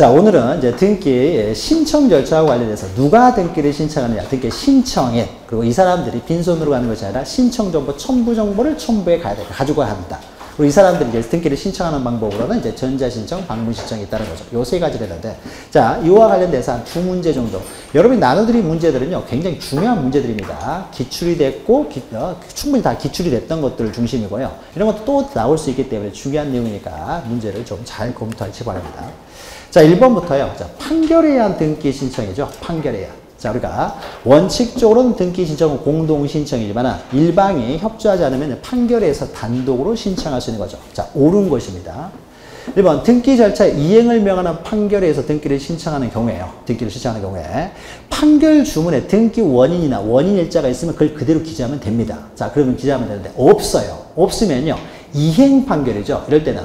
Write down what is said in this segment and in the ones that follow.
자, 오늘은 이제 등기 신청 절차와 관련해서 누가 등기를 신청하느냐, 등기 신청인, 그리고 이 사람들이 빈손으로 가는 것이 아니라 신청 정보, 첨부 정보를 첨부해 가지고 합니다. 그리고 이 사람들이 이제 등기를 신청하는 방법으로는 이제 전자신청, 방문신청이 있다는 거죠. 요 세 가지를 했는데, 자, 이와 관련돼서 한 2문제 정도. 여러분이 나눠드린 문제들은요, 굉장히 중요한 문제들입니다. 기출이 됐고, 충분히 다 기출이 됐던 것들 중심이고요. 이런 것도 또 나올 수 있기 때문에 중요한 내용이니까 문제를 좀 잘 검토하시기 바랍니다. 자, 1번부터요. 자, 판결에 의한 등기 신청이죠. 판결에 의한. 자, 우리가 원칙적으로는 등기 신청은 공동 신청이지만 일방이 협조하지 않으면 판결에서 단독으로 신청할 수 있는 거죠. 자, 옳은 것입니다. 1번 등기 절차 이행을 명하는 판결에서 등기를 신청하는 경우에요. 등기를 신청하는 경우에 판결 주문에 등기 원인이나 원인 일자가 있으면 그걸 그대로 기재하면 됩니다. 자, 그러면 기재하면 되는데 없어요. 없으면요. 이행 판결이죠. 이럴 때는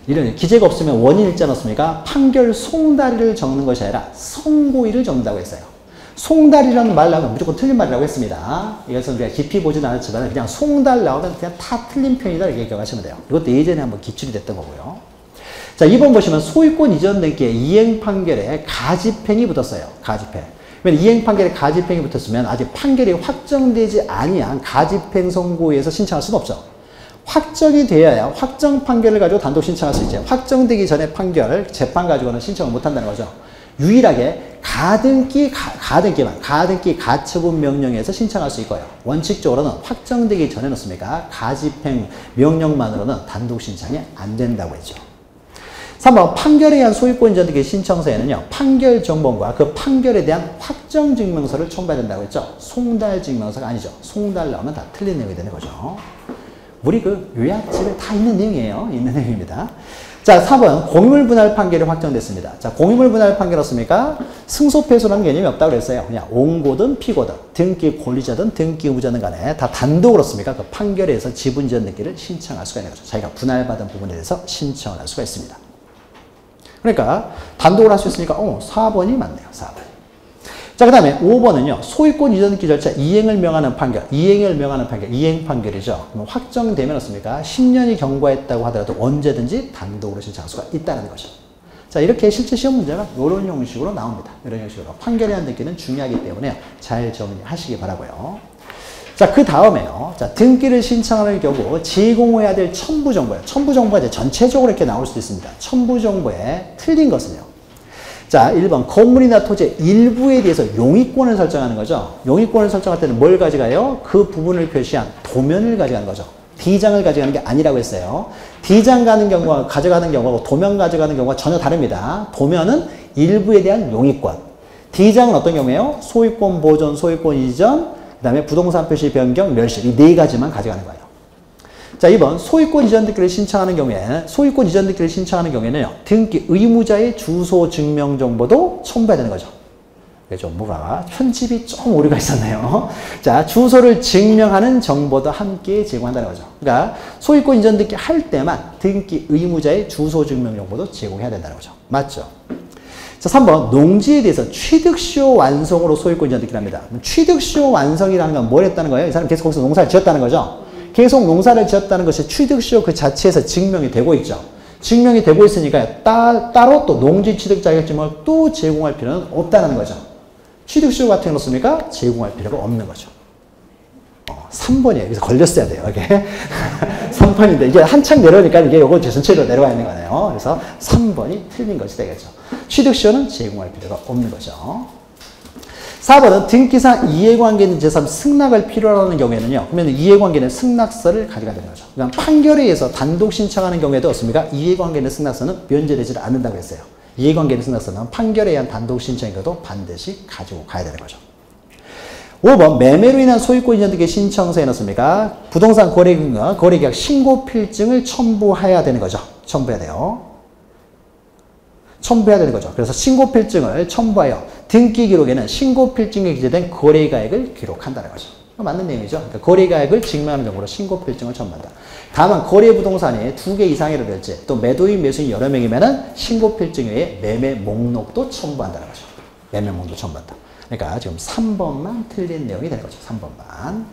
이런 기재가 없으면 원인 일자 넣습니까? 판결 송달이를 적는 것이 아니라 선고일을 적는다고 했어요. 송달이라는 말 나오면 무조건 틀린 말이라고 했습니다. 이것은 우리가 깊이 보진 않았지만 그냥 송달 나오면 그냥 다 틀린 편이다 이렇게 기억하시면 돼요. 이것도 예전에 한번 기출이 됐던 거고요. 자, 2번 보시면 소유권 이전 등기에 이행 판결에 가집행이 붙었어요. 가집행. 그러면 이행 판결에 가집행이 붙었으면 아직 판결이 확정되지 아니한 가집행 선고에서 신청할 수는 없죠. 확정이 되어야 확정 판결을 가지고 단독 신청할 수 있죠. 확정되기 전에 판결, 재판 가지고는 신청을 못 한다는 거죠. 유일하게 가등기 가처분 명령에서 신청할 수 있고요. 원칙적으로는 확정되기 전에 넣습니까? 가집행 명령만으로는 단독 신청이 안 된다고 했죠. 3번 판결에 의한 소유권 이전 등기 신청서에는요. 판결 정보과 그 판결에 대한 확정 증명서를 첨부해야 된다고 했죠. 송달 증명서가 아니죠. 송달 나오면 다 틀린 내용이 되는 거죠. 우리 그 요약집에 다 있는 내용이에요. 있는 내용입니다. 자, 4번 공유물 분할 판결이 확정됐습니다. 자, 공유물 분할 판결 없습니까? 승소 패소라는 개념이 없다고 그랬어요. 그냥 원고든 피고든 등기 권리자든 등기 의무자든 간에 다 단독으로 습니까? 그 판결에서 지분 이전 등기를 신청할 수가 있는 거죠. 자기가 분할받은 부분에 대해서 신청을 할 수가 있습니다. 그러니까 단독으로 할 수 있으니까 4번이 맞네요. 4번. 자, 그 다음에 5번은요. 소유권 이전 등기 절차 이행을 명하는 판결. 이행을 명하는 판결. 이행 판결이죠. 그럼 확정되면 어떻습니까? 10년이 경과했다고 하더라도 언제든지 단독으로 신청할 수가 있다는 거죠. 자, 이렇게 실제 시험 문제가 이런 형식으로 나옵니다. 이런 형식으로. 판결에 대한 등기는 중요하기 때문에 잘 정리하시기 바라고요. 자, 그 다음에요. 자, 등기를 신청하는 경우 제공해야 될 첨부 정보예요. 첨부 정보가 이제 전체적으로 이렇게 나올 수도 있습니다. 첨부 정보에 틀린 것은요. 자, 1번 건물이나 토지의 일부에 대해서 용의권을 설정하는 거죠. 용의권을 설정할 때는 뭘 가져가요? 그 부분을 표시한 도면을 가져가는 거죠. D장을 가져가는 게 아니라고 했어요. D장 가져가는 경우하고 도면 가져가는 경우가 전혀 다릅니다. 도면은 일부에 대한 용의권. D장은 어떤 경우예요? 소유권 보존, 소유권 이전, 그 다음에 부동산 표시 변경, 멸실. 이 네 가지만 가져가는 거예요. 자, 2번 소유권 이전 등기를 신청하는 경우에는요. 등기 의무자의 주소 증명 정보도 첨부해야 되는 거죠. 좀 뭐가 편집이 좀 오류가 있었네요. 자, 주소를 증명하는 정보도 함께 제공한다는 거죠. 그러니까 소유권 이전 등기 할 때만 등기 의무자의 주소 증명 정보도 제공해야 된다는 거죠. 맞죠? 자, 3번 농지에 대해서 취득시효 완성으로 소유권 이전 등기를 합니다. 취득시효 완성이라는 건 뭘 했다는 거예요? 이 사람 계속 거기서 농사를 지었다는 거죠. 계속 농사를 지었다는 것이 취득시효 그 자체에서 증명이 되고 있죠. 증명이 되고 있으니까 따로 또 농지 취득 자격증을 또 제공할 필요는 없다는 거죠. 취득시효 같은 거 넣습니까? 제공할 필요가 없는 거죠. 3번이에요. 그래서 걸렸어야 돼요. 이게 3번인데 이게 한창 내려오니까 이게 요거 전체로 내려와 있는 거네요. 그래서 3번이 틀린 것이 되겠죠. 취득시효는 제공할 필요가 없는 거죠. 4번은 등기상 이해관계 있는 제3 승낙을 필요로 하는 경우에는요. 그러면 이해관계는 승낙서를 가져가야 되는 거죠. 그러니까 판결에 의해서 단독 신청하는 경우에도 없습니까? 이해관계 있는 승낙서는 면제되지 않는다고 했어요. 이해관계 있는 승낙서는 판결에 의한 단독 신청이라도 반드시 가지고 가야 되는 거죠. 5번 매매로 인한 소유권 이전 등기 신청서에 넣습니까? 부동산 거래계약 신고 필증을 첨부해야 되는 거죠. 첨부해야 되는 거죠. 그래서 신고 필증을 첨부하여 등기 기록에는 신고 필증에 기재된 거래가액을 기록한다는 거죠. 맞는 내용이죠. 그러니까 거래가액을 증명하는 경우로 신고 필증을 첨부한다. 다만 거래 부동산이 2개 이상이라든지 또 매도인 매수인 여러 명이면은 신고 필증 외에 매매 목록도 첨부한다는 거죠. 매매 목록도 첨부한다. 그러니까 지금 3번만 틀린 내용이 되는 거죠. 3번만.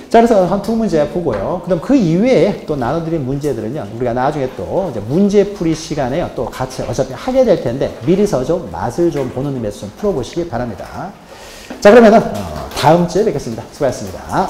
자, 그래서 한 2문제 보고요. 그럼 그 이외에 또 나눠드린 문제들은요, 우리가 나중에 또 이제 문제풀이 시간에요, 또 같이 어차피 하게 될 텐데, 미리서 좀 맛을 좀 보는 의미에서 좀 풀어보시기 바랍니다. 자, 그러면은, 다음 주에 뵙겠습니다. 수고하셨습니다.